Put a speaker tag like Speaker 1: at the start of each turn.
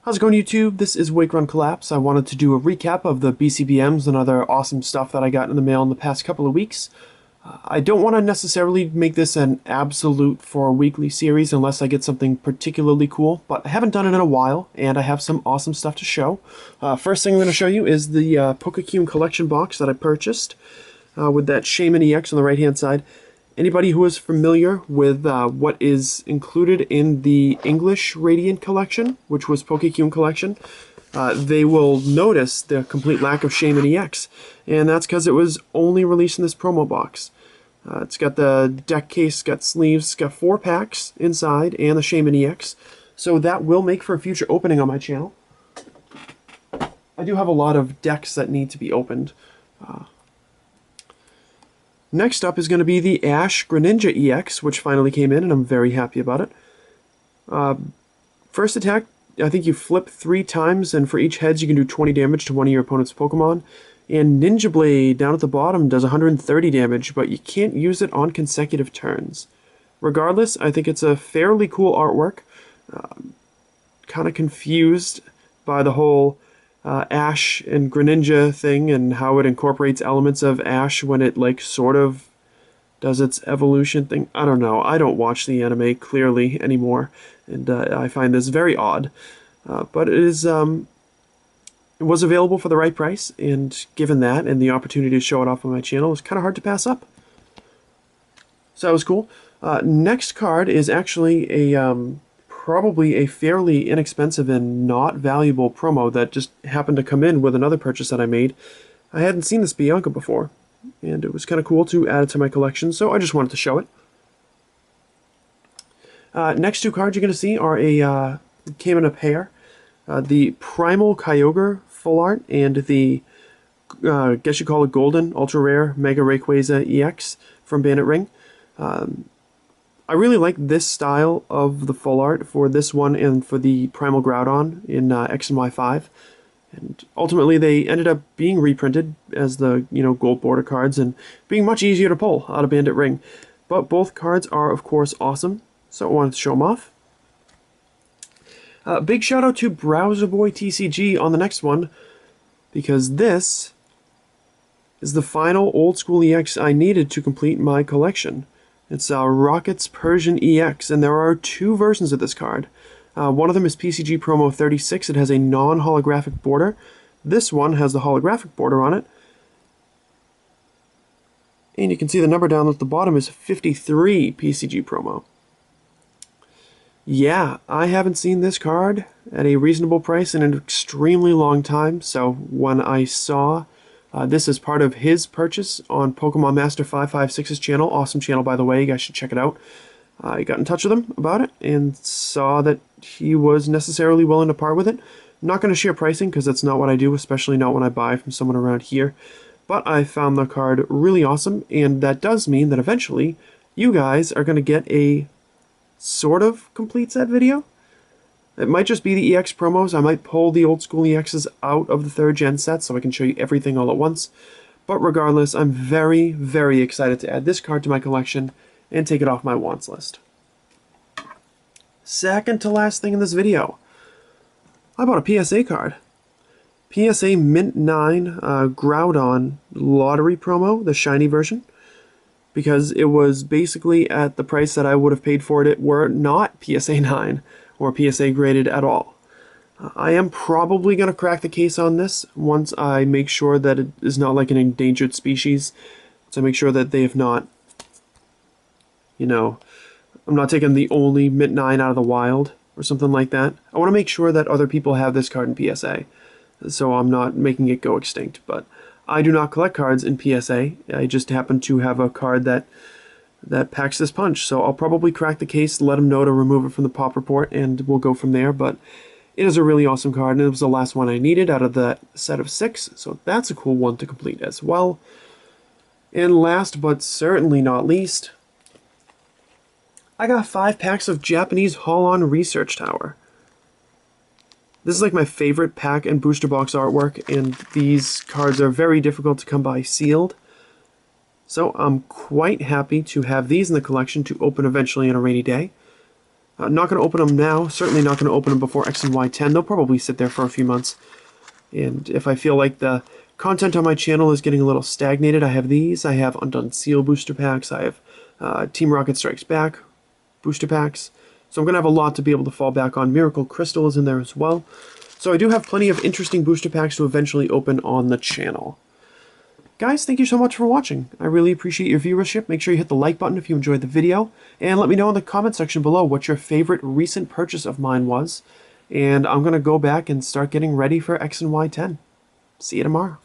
Speaker 1: How's it going, YouTube? This is Wake Run Collapse. I wanted to do a recap of the BCBMs and other awesome stuff that I got in the mail in the past couple of weeks. I don't want to necessarily make this an absolute for a weekly series unless I get something particularly cool, but I haven't done it in a while, and I have some awesome stuff to show. First thing I'm going to show you is the Pokécune collection box that I purchased with that Shaman EX on the right-hand side. Anybody who is familiar with what is included in the English Radiant collection, which was Pokécune collection, they will notice the complete lack of Shaman EX, and that's because it was only released in this promo box. It's got the deck case, it's got sleeves, it's got 4 packs inside, and the Shaman EX, so that will make for a future opening on my channel. I do have a lot of decks that need to be opened. Next up is going to be the Ash Greninja EX, which finally came in, and I'm very happy about it. First attack, I think you flip 3 times, and for each heads you can do 20 damage to one of your opponent's Pokemon. And Ninja Blade down at the bottom does 130 damage, but you can't use it on consecutive turns. Regardless, I think it's a fairly cool artwork. Kind of confused by the whole Ash and Greninja thing and how it incorporates elements of Ash when it like sort of does its evolution thing. I don't know. I don't watch the anime clearly anymore, and I find this very odd. But it is it was available for the right price, and given that and the opportunity to show it off on my channel, it was kind of hard to pass up. So that was cool. Next card is actually a probably a fairly inexpensive and not valuable promo that just happened to come in with another purchase that I made. I hadn't seen this Bianca before, and it was kind of cool to add it to my collection, so I just wanted to show it. Next 2 cards you're going to see are came in a pair. The Primal Kyogre Full Art and the, guess you call it Golden Ultra Rare Mega Rayquaza EX from Bandit Ring. I really like this style of the full art for this one and for the Primal Groudon in X and Y5. And ultimately they ended up being reprinted as the, gold border cards and being much easier to pull out of Bandit Ring. But both cards are, of course, awesome, so I wanted to show them off. Big shout out to Browser Boy TCG on the next one, because this is the final old school EX I needed to complete my collection. It's Rocket's Persian EX, and there are 2 versions of this card. One of them is PCG Promo 36. It has a non-holographic border. This one has the holographic border on it. And you can see the number down at the bottom is 53 PCG Promo. Yeah, I haven't seen this card at a reasonable price in an extremely long time, so when I saw this is part of his purchase on Pokemon Master 556's channel. Awesome channel, by the way. You guys should check it out. I got in touch with him about it and saw that he was necessarily willing to part with it. I'm not going to share pricing because that's not what I do, especially not when I buy from someone around here. But I found the card really awesome, and that does mean that eventually you guys are going to get a sort of complete set video. It might just be the EX promos. I might pull the old school EXs out of the 3rd gen set so I can show you everything all at once. But regardless, I'm very, very excited to add this card to my collection and take it off my wants list. Second to last thing in this video, I bought a PSA card. PSA Mint 9 Groudon Lottery promo, the shiny version, because it was basically at the price that I would have paid for it were it not PSA 9 or PSA graded at all. I am probably going to crack the case on this once I make sure that it is not like an endangered species. So I make sure that they have not, I'm not taking the only Mint 9 out of the wild or something like that. I want to make sure that other people have this card in PSA, so I'm not making it go extinct. But I do not collect cards in PSA. I just happen to have a card that packs this punch, so I'll probably crack the case, let them know to remove it from the pop report, and we'll go from there. But it is a really awesome card, and it was the last one I needed out of that set of 6, so that's a cool one to complete as well. And last but certainly not least, I got 5 packs of Japanese Haul-On Research Tower. This is like my favorite pack and booster box artwork, and these cards are very difficult to come by sealed. So I'm quite happy to have these in the collection to open eventually on a rainy day. Not going to open them now. Certainly not going to open them before X and Y 10. They'll probably sit there for a few months. And if I feel like the content on my channel is getting a little stagnated, I have these. I have Undone Seal booster packs. I have Team Rocket Strikes Back booster packs. So I'm going to have a lot to be able to fall back on. Miracle Crystal is in there as well. So I do have plenty of interesting booster packs to eventually open on the channel. Guys, thank you so much for watching. I really appreciate your viewership. Make sure you hit the like button if you enjoyed the video. And let me know in the comment section below what your favorite recent purchase of mine was. And I'm going to go back and start getting ready for X and Y 10. See you tomorrow.